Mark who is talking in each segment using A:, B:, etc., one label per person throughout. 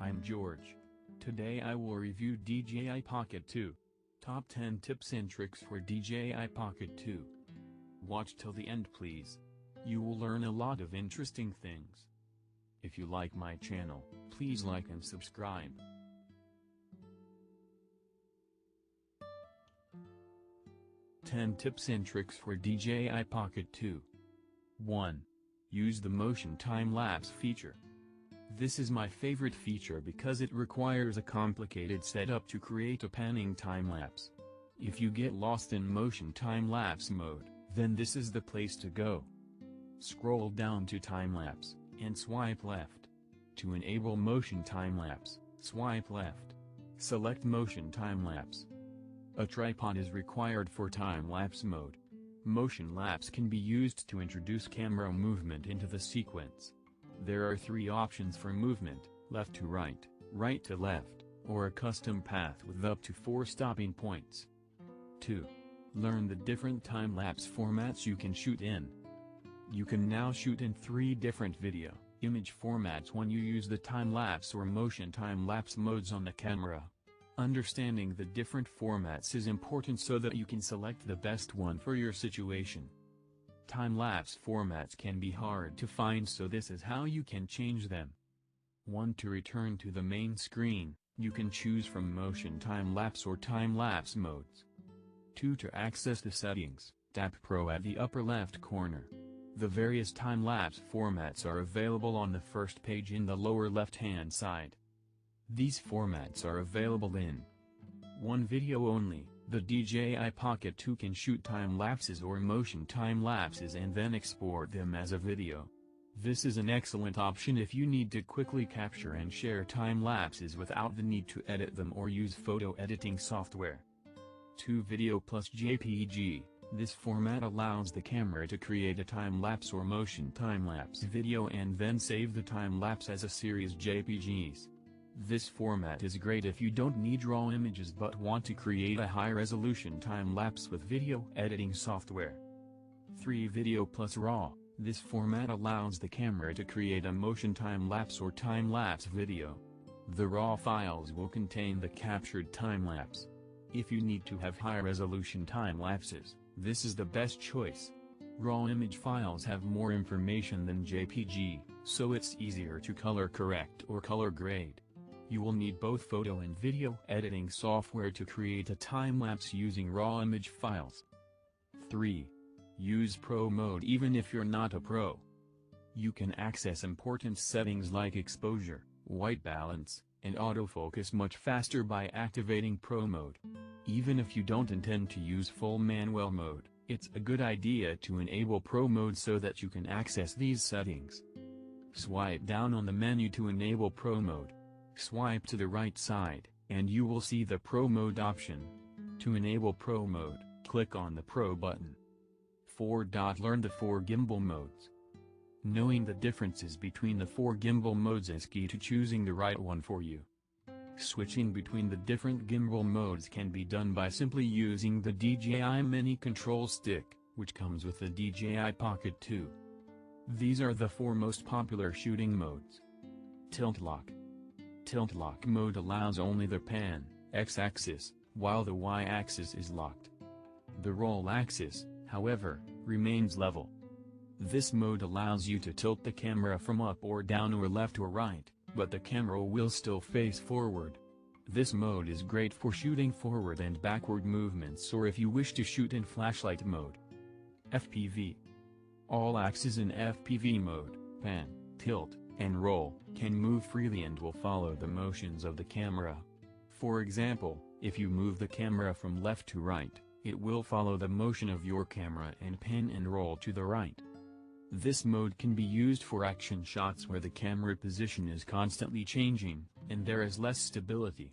A: I'm George. Today I will review DJI Pocket 2. Top 10 tips and tricks for DJI Pocket 2. Watch till the end please. You will learn a lot of interesting things. If you like my channel, please like and subscribe. Ten tips and tricks for DJI Pocket 2. 1. Use the Motion Timelapse feature. This is my favorite feature because it requires a complicated setup to create a panning time-lapse. If you get lost in Motion Timelapse mode, then this is the place to go. Scroll down to Timelapse, and swipe left. To enable Motion Timelapse, swipe left. Select Motion Timelapse. A tripod is required for time-lapse mode. Motion lapse can be used to introduce camera movement into the sequence. There are 3 options for movement: left to right, right to left, or a custom path with up to 4 stopping points. 2. Learn the different time-lapse formats you can shoot in. You can now shoot in 3 different video, image formats when you use the time-lapse or motion time-lapse modes on the camera. Understanding the different formats is important so that you can select the best one for your situation. Time-lapse formats can be hard to find, so this is how you can change them. 1. To return to the main screen, you can choose from motion time-lapse or time-lapse modes. 2. To access the settings, tap Pro at the upper left corner. The various time-lapse formats are available on the first page in the lower left-hand side. These formats are available in 1. Video only. The DJI Pocket 2 can shoot time-lapses or motion time-lapses and then export them as a video. This is an excellent option if you need to quickly capture and share time-lapses without the need to edit them or use photo editing software. 2. Video plus JPG. This format allows the camera to create a time-lapse or motion time-lapse video and then save the time-lapse as a series JPGs. This format is great if you don't need raw images but want to create a high-resolution time-lapse with video editing software. 3. Video plus RAW. This format allows the camera to create a motion time-lapse or time-lapse video. The RAW files will contain the captured time-lapse. If you need to have high-resolution time-lapses, this is the best choice. RAW image files have more information than JPG, so it's easier to color correct or color grade. You will need both photo and video editing software to create a time-lapse using raw image files. 3. Use Pro mode even if you're not a pro. You can access important settings like exposure, white balance, and autofocus much faster by activating Pro mode. Even if you don't intend to use full manual mode, it's a good idea to enable Pro mode so that you can access these settings. Swipe down on the menu to enable Pro mode. Swipe to the right side, and you will see the Pro mode option. To enable Pro mode, click on the Pro button. 4. Learn the 4 gimbal modes. Knowing the differences between the 4 gimbal modes is key to choosing the right one for you. Switching between the different gimbal modes can be done by simply using the DJI Mini Control Stick, which comes with the DJI Pocket 2. These are the 4 most popular shooting modes. Tilt lock. Tilt lock mode allows only the pan, x-axis, while the y-axis is locked. The roll axis, however, remains level. This mode allows you to tilt the camera from up or down or left or right, but the camera will still face forward. This mode is great for shooting forward and backward movements or if you wish to shoot in flashlight mode. FPV. All axes in FPV mode, pan, tilt, and roll, can move freely and will follow the motions of the camera. For example, if you move the camera from left to right, it will follow the motion of your camera and pan and roll to the right. This mode can be used for action shots where the camera position is constantly changing, and there is less stability.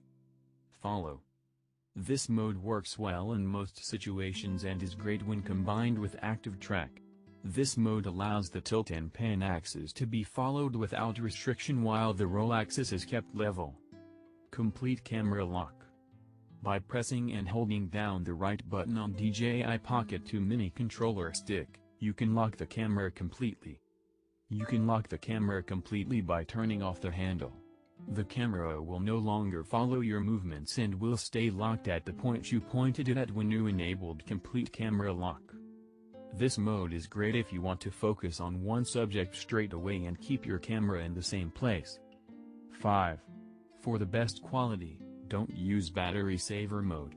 A: Follow. This mode works well in most situations and is great when combined with active track. This mode allows the tilt and pan axis to be followed without restriction while the roll axis is kept level. Complete camera lock. By pressing and holding down the right button on DJI Pocket 2 mini controller stick, you can lock the camera completely. You can lock the camera completely by turning off the handle. The camera will no longer follow your movements and will stay locked at the point you pointed it at when you enabled complete camera lock. This mode is great if you want to focus on one subject straight away and keep your camera in the same place. 5. For the best quality, don't use battery saver mode.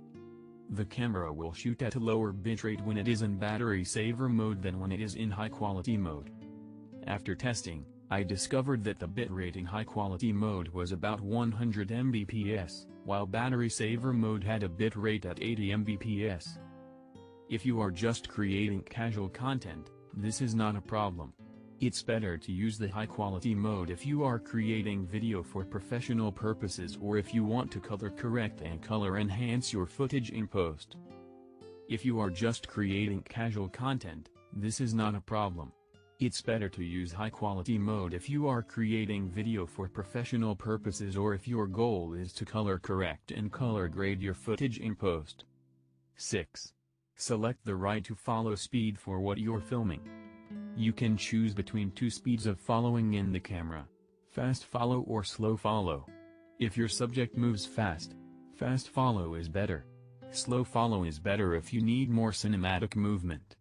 A: The camera will shoot at a lower bitrate when it is in battery saver mode than when it is in high quality mode. After testing, I discovered that the bitrate in high quality mode was about 100 Mbps, while battery saver mode had a bitrate at 80 Mbps. If you are just creating casual content, this is not a problem. It's better to use the high quality mode if you are creating video for professional purposes or if you want to color correct and color enhance your footage in post. If you are just creating casual content, this is not a problem. It's better to use high quality mode if you are creating video for professional purposes or if your goal is to color correct and color grade your footage in post. 6. Select the right to follow speed for what you're filming. You can choose between two speeds of following in the camera: fast follow or slow follow. If your subject moves fast, fast follow is better. Slow follow is better if you need more cinematic movement.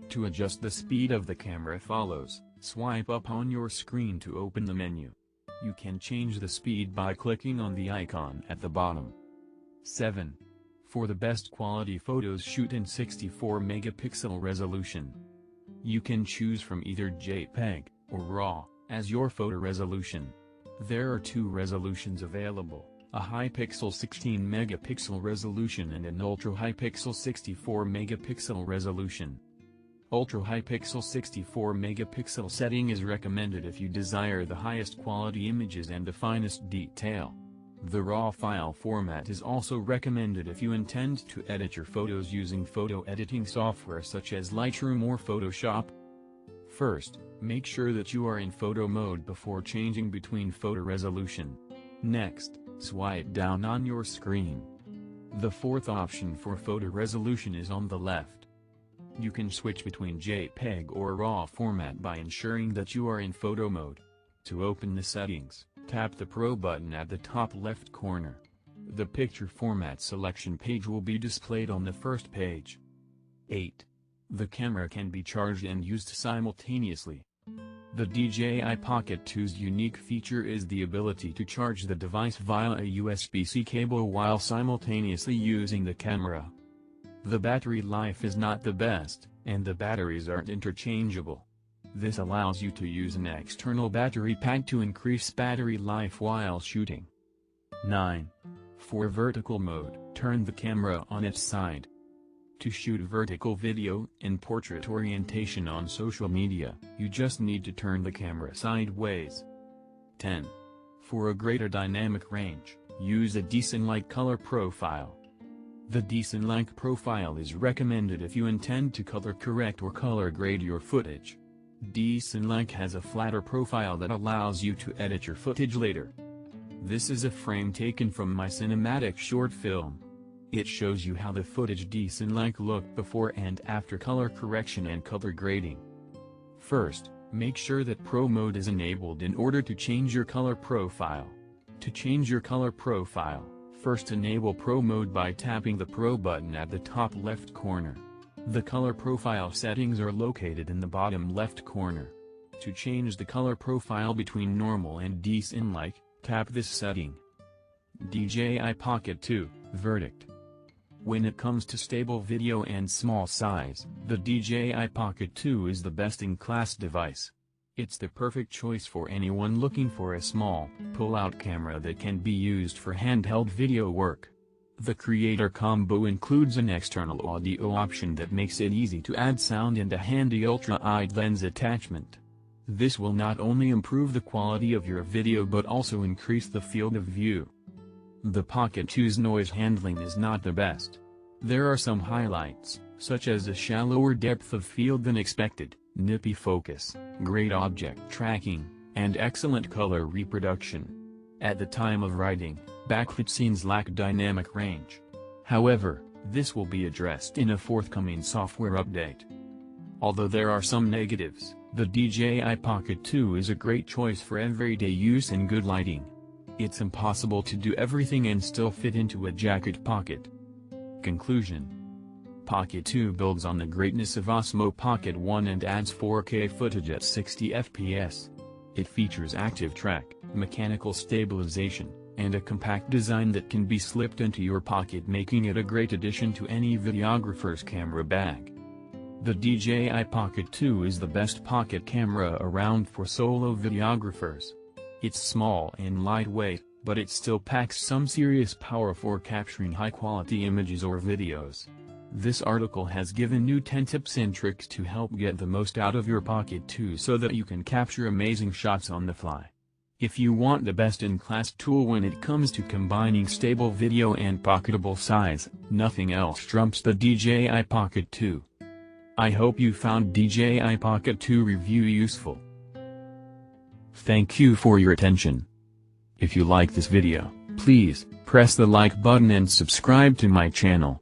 A: To adjust the speed of the camera follows, swipe up on your screen to open the menu. You can change the speed by clicking on the icon at the bottom. 7. For the best quality photos, shoot in 64 megapixel resolution. You can choose from either JPEG or RAW as your photo resolution. There are two resolutions available, a high pixel 16 megapixel resolution and an ultra high pixel 64 megapixel resolution. Ultra high pixel 64 megapixel setting is recommended if you desire the highest quality images and the finest detail. The RAW file format is also recommended if you intend to edit your photos using photo editing software such as Lightroom or Photoshop. First, make sure that you are in photo mode before changing between photo resolution. Next, swipe down on your screen. The fourth option for photo resolution is on the left. You can switch between JPEG or RAW format by ensuring that you are in photo mode. To open the settings, tap the Pro button at the top left corner. The picture format selection page will be displayed on the first page. 8. The camera can be charged and used simultaneously. The DJI Pocket 2's unique feature is the ability to charge the device via a USB-C cable while simultaneously using the camera. The battery life is not the best, and the batteries aren't interchangeable. This allows you to use an external battery pack to increase battery life while shooting. 9. For vertical mode, turn the camera on its side. To shoot vertical video in portrait orientation on social media, you just need to turn the camera sideways. 10. For a greater dynamic range, use a D-Cinelike color profile. The D-Cinelike profile is recommended if you intend to color correct or color grade your footage. D-Cinelike has a flatter profile that allows you to edit your footage later. This is a frame taken from my cinematic short film. It shows you how the footage D-Cinelike looked before and after color correction and color grading. First, make sure that Pro mode is enabled in order to change your color profile. To change your color profile, first enable Pro mode by tapping the Pro button at the top left corner. The color profile settings are located in the bottom left corner. To change the color profile between normal and D-Cinelike, tap this setting. DJI Pocket 2, verdict. When it comes to stable video and small size, the DJI Pocket 2 is the best-in-class device. It's the perfect choice for anyone looking for a small, pull-out camera that can be used for handheld video work. The Creator Combo includes an external audio option that makes it easy to add sound and a handy ultra-wide lens attachment. This will not only improve the quality of your video but also increase the field of view. The Pocket 2's noise handling is not the best. There are some highlights, such as a shallower depth of field than expected, nippy focus, great object tracking, and excellent color reproduction. At the time of writing, backlit scenes lack dynamic range. However, this will be addressed in a forthcoming software update. Although there are some negatives, the DJI Pocket 2 is a great choice for everyday use and good lighting. It's impossible to do everything and still fit into a jacket pocket. Conclusion: Pocket 2 builds on the greatness of Osmo Pocket 1 and adds 4K footage at 60 fps. It features active track, mechanical stabilization, and a compact design that can be slipped into your pocket, making it a great addition to any videographer's camera bag. The DJI Pocket 2 is the best pocket camera around for solo videographers. It's small and lightweight, but it still packs some serious power for capturing high-quality images or videos. This article has given you 10 tips and tricks to help get the most out of your Pocket 2 so that you can capture amazing shots on the fly. If you want the best-in-class tool when it comes to combining stable video and pocketable size, nothing else trumps the DJI Pocket 2. I hope you found DJI Pocket 2 review useful. Thank you for your attention. If you like this video, please press the like button and subscribe to my channel.